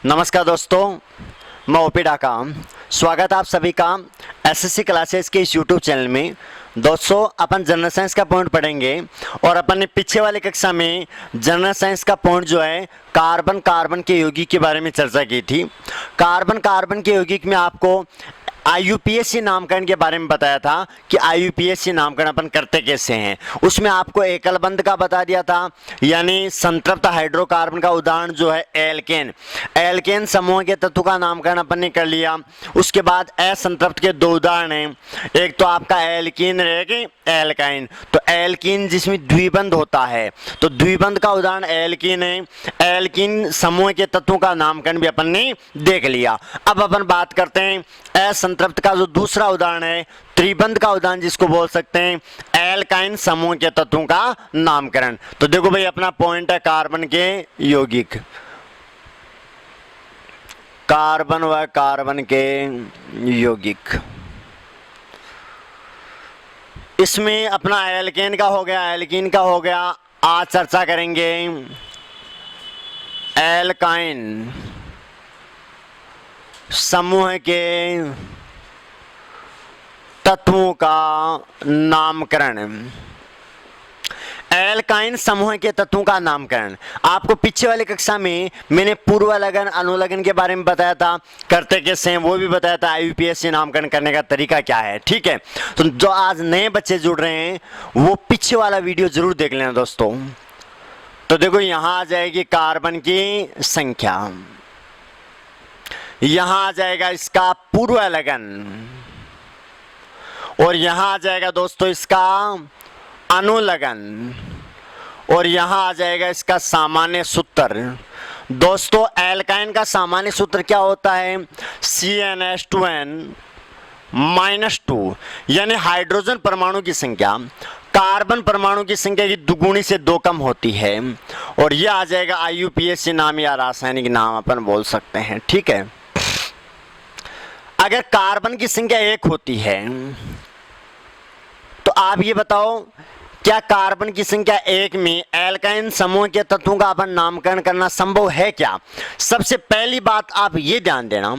नमस्कार दोस्तों, मैं ओपी ढाका। स्वागत आप सभी का एसएससी क्लासेस के इस यूट्यूब चैनल में। दोस्तों, अपन जनरल साइंस का पॉइंट पढ़ेंगे और अपन ने पीछे वाले कक्षा में जनरल साइंस का पॉइंट जो है कार्बन के यौगिक के बारे में चर्चा की थी। कार्बन के यौगिक में आपको आईयूपीएसी नामकरण के बारे में बताया था कि आईयूपीएसी नामकरण अपन करते कैसे हैं। उसमें आपको एकल बंध का बता दिया था, यानी संतृप्त हाइड्रोकार्बन का उदाहरण जो है एल्केन समूह के तत्व का नामकरण अपन ने कर लिया। उसके बाद असंतृप्त के दो उदाहरण हैं, एक तो आपका एल्कीन रहेगी, एल्काइन। तो एल्कीन जिसमें द्विबंध होता है, तो द्विबंध का उदाहरण एल्कीन है। एल्कीन समूह के तत्वों का नामकरण भी अपन ने देख लिया। अब अपन बात करते हैं असंतृप्त का जो दूसरा उदाहरण है, त्रिबंध का उदाहरण जिसको बोल सकते हैं एल्काइन समूह के तत्वों का नामकरण। तो देखो भाई, अपना पॉइंट है कार्बन के यौगिक, कार्बन व कार्बन के यौगिक। इसमें अपना एल्केन का हो गया, एल्कीन का हो गया। आज चर्चा करेंगे एल्काइन समूह के तत्वों का नामकरण। एल्काइन समूह के तत्वों का नामकरण आपको पीछे वाली कक्षा में मैंने पूर्वलगन अनुलगन के बारे में बताया था, करते कैसे हैं वो भी बताया था, आईयूपीएसी नामकरण करने का तरीका क्या है। ठीक है, तो जो आज नए बच्चे जुड़ रहे हैं वो पीछे वाला वीडियो जरूर देख लेना दोस्तों। तो देखो, यहां आ जाएगी कार्बन की संख्या, यहां आ जाएगा इसका पूर्वलगन, और यहां आ जाएगा दोस्तों इसका अनुलगन, और यहां आ जाएगा इसका सामान्य सूत्र। दोस्तों, एल्काइन का सामान्य सूत्र क्या होता है? CnH2n -2, यानी हाइड्रोजन परमाणु की संख्या कार्बन परमाणु की संख्या की दुगुनी से 2 कम होती है, और यह आ जाएगा आईयूपीएसी नाम या रासायनिक नाम अपन बोल सकते हैं। ठीक है, अगर कार्बन की संख्या 1 होती है तो आप ये बताओ, क्या कार्बन की संख्या 1 में एल्काइन समूह के तत्वों का अपन नामकरण करना संभव है क्या? सबसे पहली बात आप ये ध्यान देना,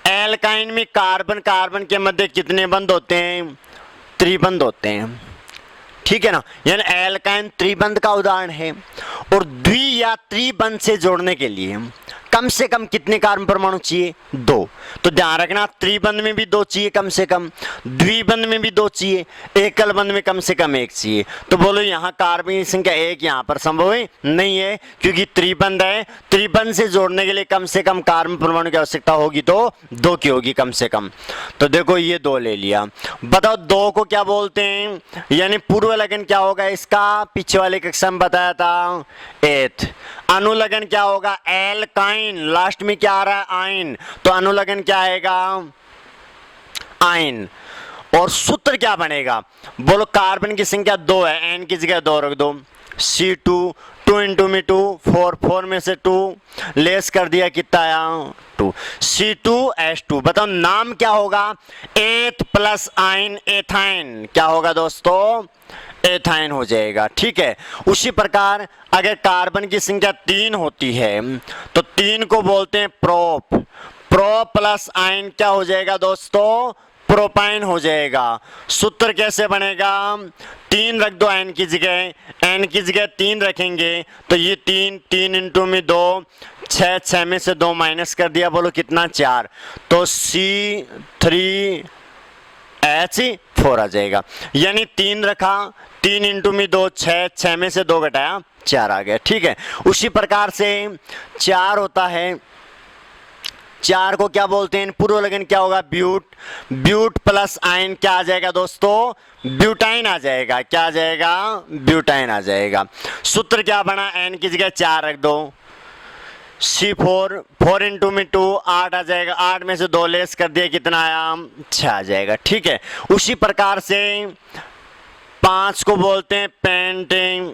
एल्काइन में कार्बन कार्बन के मध्य कितने बंध होते हैं? त्रिबंध होते हैं। ठीक है ना, यानी एल्काइन त्रिबंध का उदाहरण है। और द्वि या त्रिबंध से जोड़ने के लिए कम से कम कितने कार्बन परमाणु चाहिए? 2। तो ध्यान रखना, त्रिबंध में भी 2 चाहिए कम से कम, द्विबंध में भी 2 चाहिए, एकल बंध में कम से कम 1 चाहिए। तो बोलो, यहाँ कार्बन की संख्या 1 यहाँ पर संभव है? नहीं है, क्योंकि त्रिबंध है। त्रिबंध से जोड़ने के लिए कम से कम कार्बन परमाणु की आवश्यकता होगी तो 2 की होगी कम से कम। तो देखो, ये 2 ले लिया। बताओ 2 को क्या बोलते हैं? यानी पूर्वलगन क्या होगा इसका? पीछे वाले कक्षा में बताया था, एथ। अनुलगन क्या होगा? एल्काइन, लास्ट में क्या आ रहा है? आइन। तो अनुलगन क्या आएगा? आइन। और सूत्र क्या बनेगा? बोलो, कार्बन की संख्या 2 है, एन की जगह 2 रख दो। C2, 2 इंटू में 2, 4, 4 में से 2 लेस कर दिया, कितना आया? 2। C2H2। बताओ नाम क्या होगा? एथ प्लस आइन, एथाइन। क्या होगा दोस्तों? एथाइन हो जाएगा। ठीक है, उसी प्रकार अगर कार्बन की संख्या 3 होती है तो 3 को बोलते हैं प्रोप। प्रो प्लस आइन क्या हो जाएगा दोस्तों? प्रोपाइन हो जाएगा। सूत्र कैसे बनेगा? 3 रख दो एन की जगह, एन की जगह 3 रखेंगे तो ये 3 इंटू में 2, 6 में से 2 माइनस कर दिया, बोलो कितना? 4। तो C3H4 आ जाएगा। यानी 3 रखा, 3 इंटू में 2, 6 में से 2 घटाया, 4 आ गया। ठीक है, उसी प्रकार से 4 होता है, 4 को क्या बोलते हैं? पूर्वलगन क्या होगा? ब्यूट प्लस आइन क्या आ जाएगा दोस्तों? ब्यूटाइन आ जाएगा। क्या आ जाएगा? ब्यूटाइन आ जाएगा। सूत्र क्या बना? एन की जगह 4 रख दो। C4, 4 इंटू में 2, 8 आ जाएगा। 8 में से 2 लेस कर दिया, कितना आया? 6 आ जाएगा। ठीक है, उसी प्रकार से 5 को बोलते हैं पेंटिंग।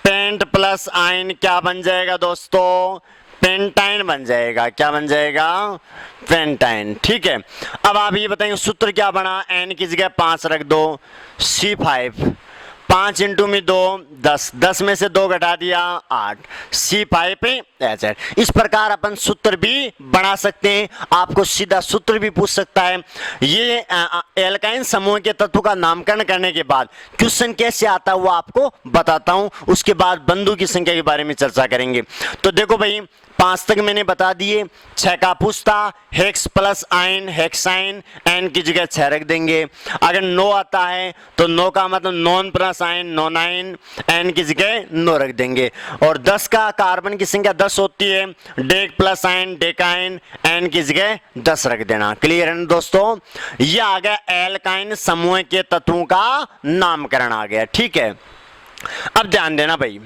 पेंट प्लस आइन क्या बन जाएगा दोस्तों? पेंटाइन बन जाएगा। क्या बन जाएगा? पेंटाइन। ठीक है, अब आप ये बताएंगे सूत्र क्या बना? एन की जगह 5 रख दो। C5, 5 इंटू में 2 10, 10 में से 2 घटा दिया 8, C5H8। इस प्रकार अपन सूत्र भी बना सकते हैं, आपको सीधा सूत्र भी पूछ सकता है। ये एल्काइन समूह के तत्व का नामकरण करने के बाद क्वेश्चन कैसे आता है वो आपको बताता हूं, उसके बाद बंधु की संख्या के बारे में चर्चा करेंगे। तो देखो भाई 5 तक मैंने बता दिए, 6 का पूछता hex plus ine hexyne, N की जगह 6 रख देंगे। अगर 9 आता है तो 9 का मतलब नॉन प्लस आइन नोनाइन, एन की जगह 9 रख देंगे। और 10 का कार्बन की संख्या 10 होती है, डेक प्लस आइन डेकाइन, एन की जगह 10 रख देना। क्लियर है ना दोस्तों, ये आ गया एल्काइन समूह के तत्वों का नामकरण आ गया। ठीक है, अब ध्यान देना भाई,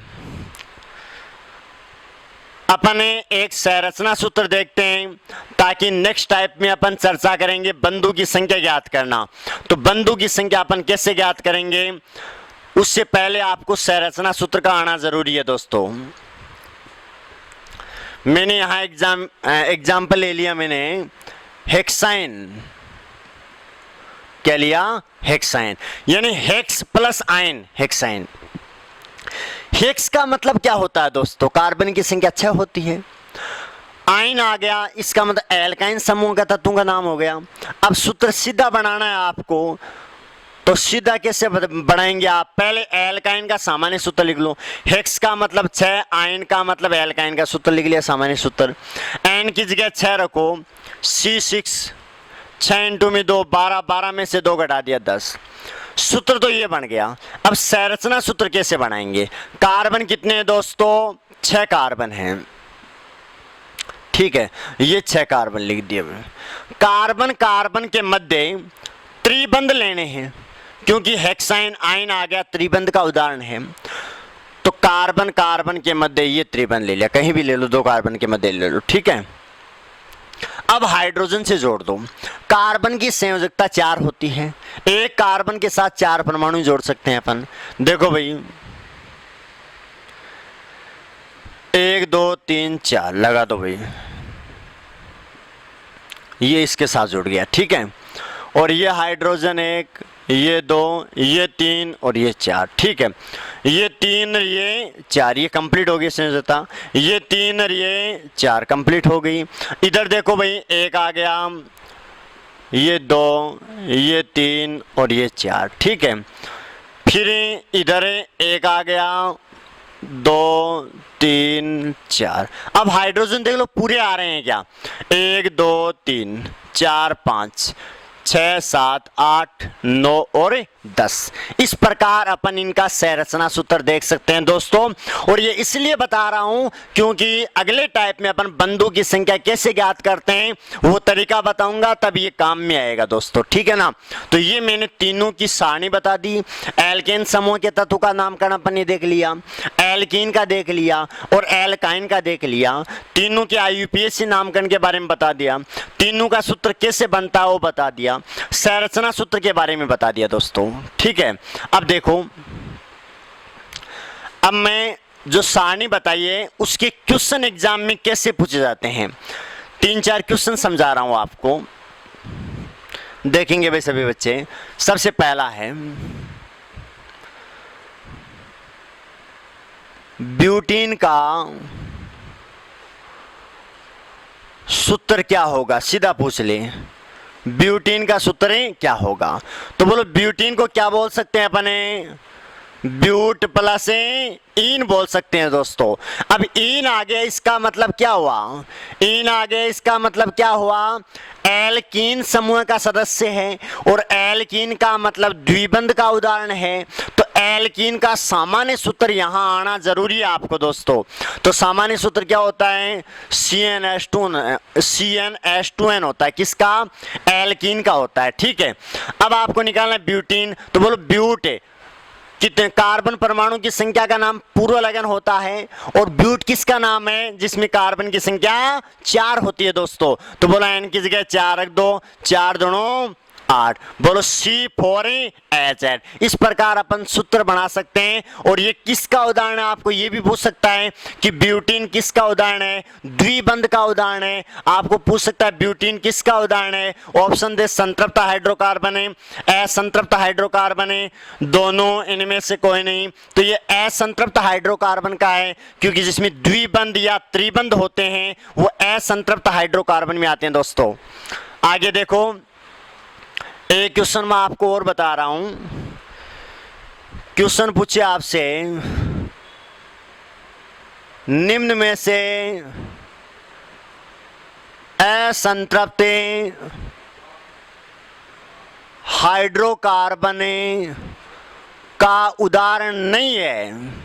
अपन एक संरचना सूत्र देखते हैं ताकि नेक्स्ट टाइप में अपन चर्चा करेंगे बंधु की संख्या ज्ञात करना। तो बंधु की संख्या अपन कैसे ज्ञात करेंगे, उससे पहले आपको संरचना सूत्र का आना जरूरी है दोस्तों। मैंने यहां एग्जाम्पल ले लिया, मैंने हेक्साइन, क्या लिया, हेक्साइन, यानी hex plus ine hexyne. Hex का मतलब क्या होता है दोस्तों, कार्बन की संख्या 6 होती है। आइन आ गया, इसका मतलब एल्काइन समूह का तत्वों का नाम हो गया। अब सूत्र सीधा बनाना है आपको, तो सीधा कैसे बनाएंगे आप, पहले एल्काइन का सामान्य सूत्र लिख लो। हेक्स का मतलब 6, आइन का मतलब एल्काइन का सूत्र लिख लिया सामान्य सूत्र। एन की जगह 6 रखो, C6, 6 इंटू में 2 12, 12 में से 2 घटा दिया 10। सूत्र तो ये बन गया। अब संरचना सूत्र कैसे बनाएंगे, कार्बन कितने हैं दोस्तों, 6 कार्बन हैं। ठीक है, ये 6 कार्बन लिख दिए। कार्बन कार्बन के मध्य त्रिबंध लेने हैं, क्योंकि हेक्साइन आइन आ गया त्रिबंध का उदाहरण है। तो कार्बन कार्बन के मध्य ये त्रिबंध ले लिया, कहीं भी ले लो, 2 कार्बन के मध्य ले लो। ठीक है, अब हाइड्रोजन से जोड़ दो। कार्बन की संयोजकता 4 होती है, एक कार्बन के साथ 4 परमाणु जोड़ सकते हैं अपन। देखो भाई 1 2 3 4 लगा दो भाई, ये इसके साथ जुड़ गया। ठीक है, और ये हाइड्रोजन 1, ये 2, ये 3 और ये 4। ठीक है, ये 3 ये 4, ये कंप्लीट हो गई संयोजकता। ये 3 और ये 4 कंप्लीट हो गई। इधर देखो भाई 1 आ गया, ये 2, ये 3 और ये 4। ठीक है, फिर इधर 1 आ गया, 2 3 4। अब हाइड्रोजन देख लो पूरे आ रहे हैं क्या, 1 2 3 4 5 6 7 8 9 और 10। इस प्रकार अपन इनका संरचना सूत्र देख सकते हैं दोस्तों। और ये इसलिए बता रहा हूं क्योंकि अगले टाइप में अपन बंधु की संख्या कैसे ज्ञात करते हैं वो तरीका बताऊंगा, तब ये काम में आएगा दोस्तों। ठीक है ना, तो ये मैंने तीनों की सारणी बता दी। एल्केन समूह के तत्व का नामकरण अपन ने देख लिया, एल्कीन का देख लिया और एल्काइन का देख लिया। तीनों के IUPAC नामकरण के बारे में बता दिया, तीनों का सूत्र कैसे बनता है वो बता दिया, संरचना सूत्र के बारे में बता दिया दोस्तों। ठीक है, अब देखो, अब मैं जो सारणी बताई है उसके क्वेश्चन एग्जाम में कैसे पूछे जाते हैं, 3-4 क्वेश्चन समझा रहा हूं आपको, देखेंगे भाई सभी बच्चे। सबसे पहला है ब्यूटीन का सूत्र क्या होगा, सीधा पूछ ले, ब्यूटीन का सूत्र क्या होगा। तो बोलो ब्यूटीन को क्या बोल सकते हैं अपने, ब्यूट प्लस इन बोल सकते हैं दोस्तों। अब इन आ गया, इसका मतलब क्या हुआ, इन आ गया इसका मतलब क्या हुआ, एल्कीन समूह का सदस्य है और एल्कीन का मतलब द्विबंध का उदाहरण है। तो एल्कीन का सामान्य सूत्र यहां आना जरूरी है आपको दोस्तों। तो सामान्य सूत्र क्या होता है, CnH2n होता है, किसका, एल्कीन का होता है। ठीक है, अब आपको निकालना है ब्यूटीन। तो बोलो ब्यूट कितने कार्बन परमाणु की संख्या का नाम पूर्व लगन होता है, और ब्यूट किसका नाम है जिसमें कार्बन की संख्या 4 होती है दोस्तों। तो बोला n की जगह 4 रख दो, 4 दूनो 8। बोलो C4H8। इस प्रकार अपन सूत्र बना सकते हैं। और ये किसका उदाहरण है, आपको ये भी पूछ सकता है कि ब्यूटीन किसका उदाहरण है, द्विबंध का उदाहरण है। आपको पूछ सकता है ब्यूटीन किसका उदाहरण है। ऑप्शन दे संतृप्त हाइड्रोकार्बन है, असंतृप्त हाइड्रोकार्बन है, दोनों इनमें से कोई नहीं। तो ये असंतृप्त हाइड्रोकार्बन का है, क्योंकि जिसमें द्विबंध या त्रिबंध होते हैं वो असंतृप्त हाइड्रोकार्बन में आते हैं। दोस्तों आगे देखो, एक क्वेश्चन मैं आपको और बता रहा हूं। क्वेश्चन पूछे आपसे, निम्न में से असंतृप्त हाइड्रोकार्बन का उदाहरण नहीं है।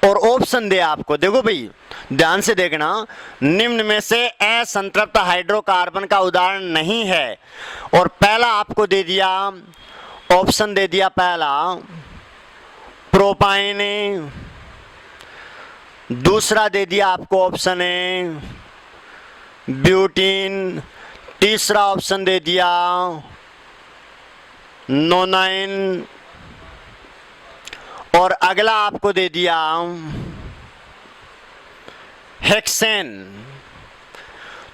और ऑप्शन दे आपको, देखो भाई ध्यान से देखना, निम्न में से असंतृप्त हाइड्रोकार्बन का उदाहरण नहीं है। और पहला आपको दे दिया, ऑप्शन दे दिया पहला प्रोपाइन, दूसरा दे दिया आपको ऑप्शन है ब्यूटीन, तीसरा ऑप्शन दे दिया नोनाइन, और अगला आपको दे दिया हेक्सेन।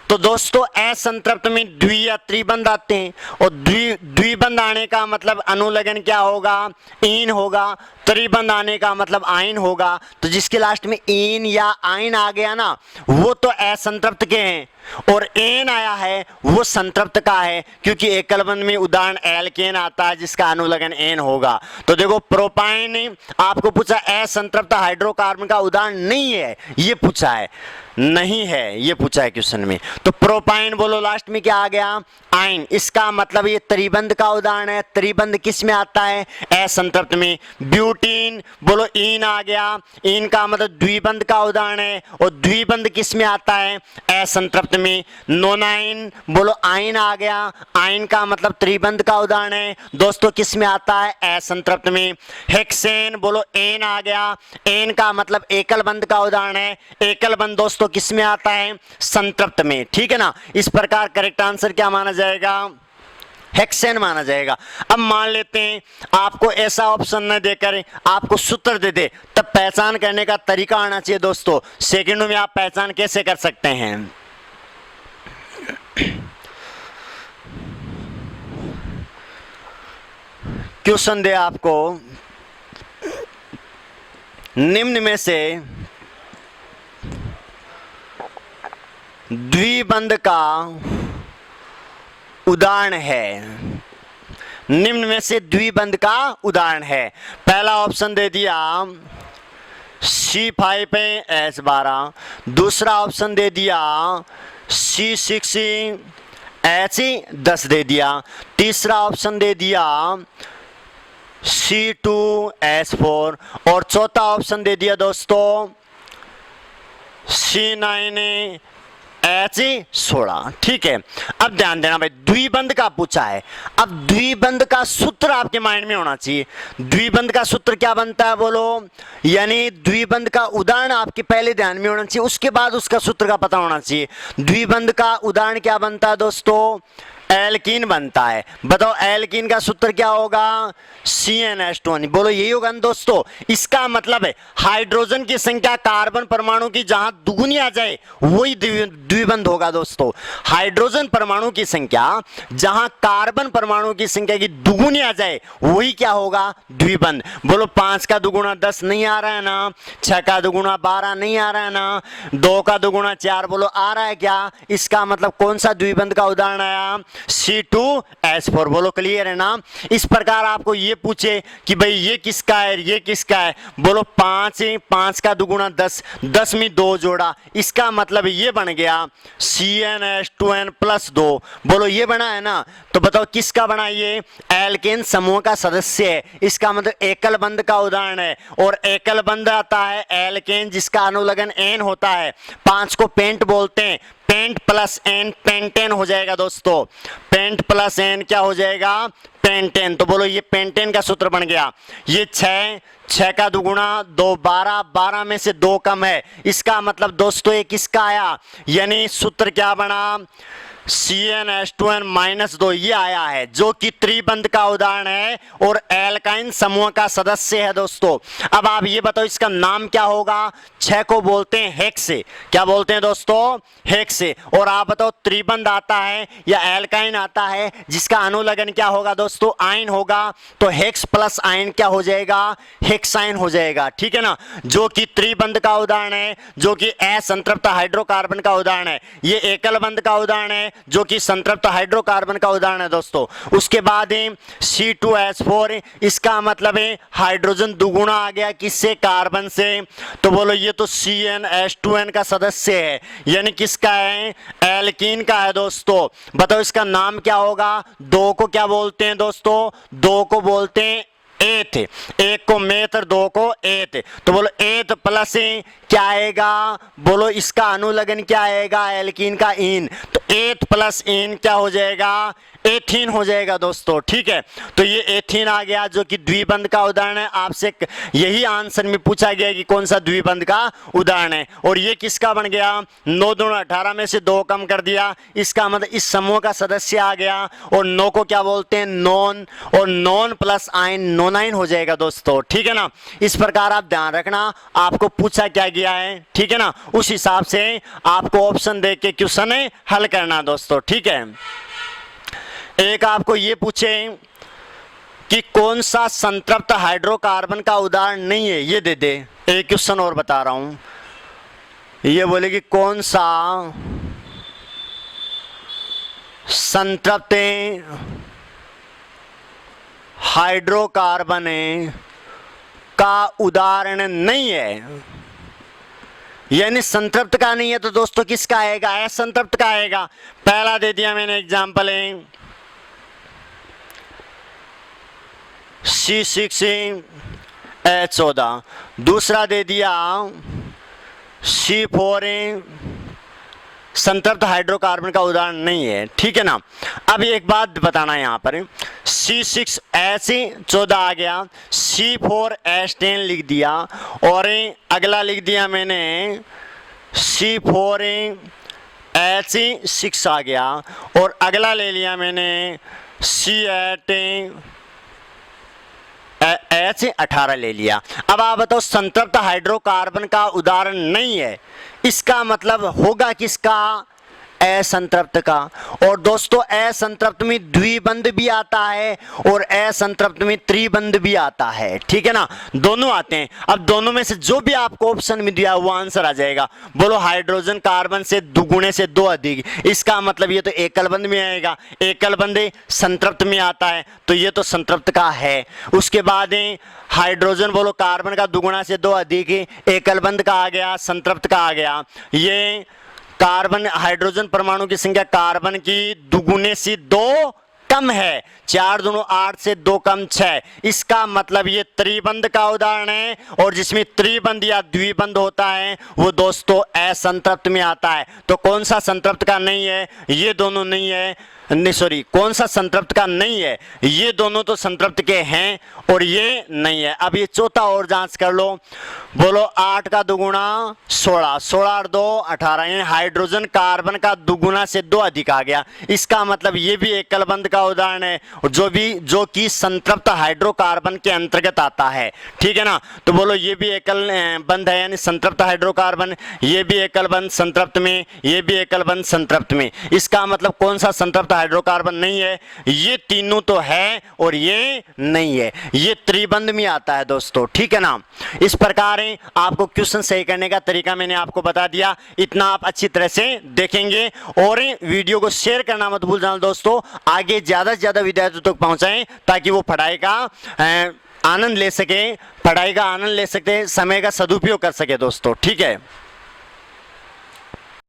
तो दोस्तों असंतृप्त में द्वि या त्रिबंध आते हैं, और द्विबंध आने का मतलब अनुलग्न क्या होगा, ईन होगा। त्रिबंध आने का मतलब आयन होगा। तो जिसके लास्ट में ईन या आयन आ गया ना, वो तो असंतृप्त के हैं, और एन आया है वो संतृप्त का है, क्योंकि एकल बंध में उदाहरण एल्केन आता है जिसका अनुलग्न एन होगा। तो देखो प्रोपाइन आपको पूछा असंतृप्त हाइड्रोकार्बन का उदाहरण नहीं है, ये पूछा है, नहीं है ये पूछा है क्वेश्चन में। तो प्रोपाइन बोलो लास्ट में क्या आ गया, आयन। इसका मतलब ये त्रिबंध का उदाहरण है। त्रिबंध किस में आता है, असंतृप्त में। ब्यूटीन बोलो ईन आ गया, ईन का मतलब द्विबंध का उदाहरण है, और द्विबंध किस में आता है, असंतृप्त में। नोनाइन बोलो आयन आ गया, आयन का मतलब त्रिबंध का उदाहरण है, दोस्तों किस में आता है, असंतृप्त में। हेक्सेन बोलो एन आ गया, एन का मतलब एकल बंध का उदाहरण है, एकल बंध दोस्तों किस में आता है, संतृप्त में। ठीक है ना। इस प्रकार करेक्ट आंसर क्या माना जाएगा, हेक्सेन माना जाएगा। अब मान लेते हैं आपको ऐसा ऑप्शन न देकर आपको सूत्र दे दे, तब पहचान करने का तरीका आना चाहिए। दोस्तों सेकंडों में आप पहचान कैसे कर सकते हैं। क्वेश्चन दे आपको, निम्न में से द्विबंध का उदाहरण है, निम्न में से द्विबंध का उदाहरण है। पहला ऑप्शन दे दिया C5H12, दूसरा ऑप्शन दे दिया C6H10 दे दिया, तीसरा ऑप्शन दे दिया C2H4, और चौथा ऑप्शन दे दिया दोस्तों C9H16। ठीक है। अब ध्यान देना भाई, द्विबंध का पूछा है। अब द्विबंध का सूत्र आपके माइंड में होना चाहिए। द्विबंध का सूत्र क्या बनता है बोलो, यानी द्विबंध का उदाहरण आपके पहले ध्यान में होना चाहिए, उसके बाद उसका सूत्र का पता होना चाहिए। द्विबंध का उदाहरण क्या बनता है दोस्तों, एल्कीन बनता है। बताओ एल्कीन का सूत्र क्या होगा, CnH2। बोलो यही होगा ना दोस्तों। इसका मतलब है हाइड्रोजन की संख्या कार्बन परमाणु की जहां दुगुनी आ जाए वही द्विबंध होगा। दोस्तों हाइड्रोजन परमाणु की संख्या जहां कार्बन परमाणु की संख्या की दुगुनी आ जाए वही क्या होगा, द्विबंध। बोलो 5 का दुगुना 10 नहीं आ रहा है ना, 6 का दुगुना 12 नहीं आ रहा है ना, 2 का दुगुना 4 बोलो आ रहा है क्या। इसका मतलब कौन सा द्विबंध का उदाहरण आया, C2H4। बोलो क्लियर है ना। इस प्रकार आपको ये पूछे कि भाई ये किसका है, ये किसका है, बोलो 5 का दुगुना 10, 10 में 2 जोड़ा, इसका मतलब ये बन गया CnH2n+2। बोलो ये बना है ना। तो बताओ किसका बना, ये एल्केन समूह का सदस्य है। इसका मतलब एकल बंध का उदाहरण है, और एकल बंध आता है एल्केन जिसका अनुलग्न एन होता है। 5 को पेंट बोलते हैं, पेंट प्लस एन पेंटेन हो जाएगा दोस्तों। पेंट प्लस एन क्या हो जाएगा, पेंटेन। तो बोलो ये पेंटेन का सूत्र बन गया। ये 6 6 का दुगुना 2 12, 12 में से 2 कम है, इसका मतलब दोस्तों ये किसका आया, यानी सूत्र क्या बना, CnH2n-2 ये आया है, जो कि त्रिबंध का उदाहरण है और एल्काइन समूह का सदस्य है दोस्तों। अब आप ये बताओ इसका नाम क्या होगा, 6 को बोलते हैं हेक्स, क्या बोलते हैं दोस्तों, हेक्स। और आप बताओ त्रिबंध आता है या एल्काइन आता है जिसका अनुलग्न क्या होगा दोस्तों, आयन होगा, तो हेक्स प्लस आयन क्या हो जाएगा, हेक्साइन हो जाएगा, ठीक है ना, जो कि त्रिबंध का उदाहरण है, जो कि असंतृप्त हाइड्रोकार्बन का उदाहरण है। ये एकल बंध का उदाहरण है जो कि संतृप्त हाइड्रोकार्बन का उदाहरण है दोस्तों। उसके बाद C2H4, इसका मतलब है हाइड्रोजन दुगुना आ गया किससे, कार्बन से, तो बोलो ये तो CnH2n का सदस्य है, यानी किसका है, एल्कीन का है दोस्तों। बताओ इसका नाम क्या होगा, 2 को क्या बोलते हैं दोस्तों, 2 को बोलते हैं एथ, 1 को मेथ और 2 को एथ, तो बोलो एथ प्लस क्या आएगा, बोलो इसका अनुलग्न क्या आएगा, एल्कीन का इन, तो एथ प्लस इन क्या हो जाएगा, एथीन हो जाएगा दोस्तों, ठीक है। तो ये एथीन आ गया जो कि द्विबंध का उदाहरण है, आपसे यही आंसर में पूछा गया कि कौन सा द्विबंध का उदाहरण है। और ये किसका बन गया, 9 दूना 18 में से 2 कम कर दिया, इसका मतलब इस समूह का सदस्य आ गया। और 9 को क्या बोलते हैं, नॉन, और नॉन प्लस आयन नोनाइन हो जाएगा दोस्तों, ठीक है ना। इस प्रकार आप ध्यान रखना आपको पूछा क्या गया है, ठीक है ना, उस हिसाब से आपको ऑप्शन देख के क्वेश्चन हल करना दोस्तों, ठीक है। एक आपको ये पूछे कि कौन सा संतृप्त हाइड्रोकार्बन का उदाहरण नहीं है, ये दे दे। एक क्वेश्चन और बता रहा हूं, ये बोले कि कौन सा संतृप्त हाइड्रोकार्बन का उदाहरण नहीं है, यानी संतृप्त का नहीं है, तो दोस्तों किसका आएगा, असंतृप्त का आएगा। पहला दे दिया मैंने एग्जांपल है C6H14, दूसरा दे दिया C4, संतृप्त हाइड्रोकार्बन का उदाहरण नहीं है, ठीक है ना। अब एक बात बताना यहाँ पर, C6H14 आ गया, C4H10 लिख दिया, और अगला लिख दिया मैंने C4H6 आ गया, और अगला ले लिया मैंने C8H18 ले लिया। अब आप बताओ संतृप्त हाइड्रोकार्बन का उदाहरण नहीं है, इसका मतलब होगा किसका, असंतृप्त का। और दोस्तों असंतृप्त में द्विबंध भी आता है और असंतृप्त में त्रिबंध भी आता है, ठीक है ना, दोनों आते हैं। अब दोनों में से जो भी आपको ऑप्शन में दिया वो आंसर आ जाएगा। बोलो हाइड्रोजन कार्बन से दुगुने से 2 अधिक, इसका मतलब ये तो एकल बंध में आएगा, एकल बंध संतृप्त में आता है, तो ये तो संतृप्त का है। उसके बाद हाइड्रोजन बोलो कार्बन का दुगुना से 2 अधिक, एकल बंध का आ गया, संतृप्त का आ गया। ये कार्बन हाइड्रोजन परमाणु की संख्या कार्बन की दुगुने से 2 कम है, 4 दूनो 8 से 2 कम 6, इसका मतलब ये त्रिबंध का उदाहरण है। और जिसमें त्रिबंध या द्विबंध होता है वो दोस्तों असंतृप्त में आता है। तो कौन सा संतृप्त का नहीं है, ये दोनों नहीं है, नहीं सॉरी, कौन सा संतृप्त का नहीं है, ये दोनों तो संतृप्त के हैं और ये नहीं है। अब ये चौथा और जांच कर लो, बोलो 8 का दुगुना 16, 16 और 2 18, यानी हाइड्रोजन कार्बन का दुगुना से 2 अधिक आ गया, इसका मतलब ये भी एकल बंध का उदाहरण है, जो कि संतृप्त हाइड्रोकार्बन के अंतर्गत आता है, ठीक है ना। तो बोलो ये भी एकल बंध है, यानी संतृप्त हाइड्रोकार्बन, ये भी एकल बंध संतृप्त में, ये भी एकल बंध संतृप्त में, इसका मतलब कौन सा संतृप्त हाइड्रोकार्बन नहीं है, ये तीनों तो है और ये नहीं है, ये त्रिबंध में आता है दोस्तों, ठीक है ना। इस प्रकार आपको क्वेश्चन सही करने का तरीका मैंने आपको बता दिया, इतना आप अच्छी तरह से देखेंगे। और वीडियो को शेयर करना मत भूल जाना दोस्तों, आगे ज्यादा से ज्यादा विद्यार्थियों तक पहुंचाएं ताकि वो पढ़ाई का आनंद ले सके, पढ़ाई का आनंद ले सकते, समय का सदुपयोग कर सके दोस्तों, ठीक है।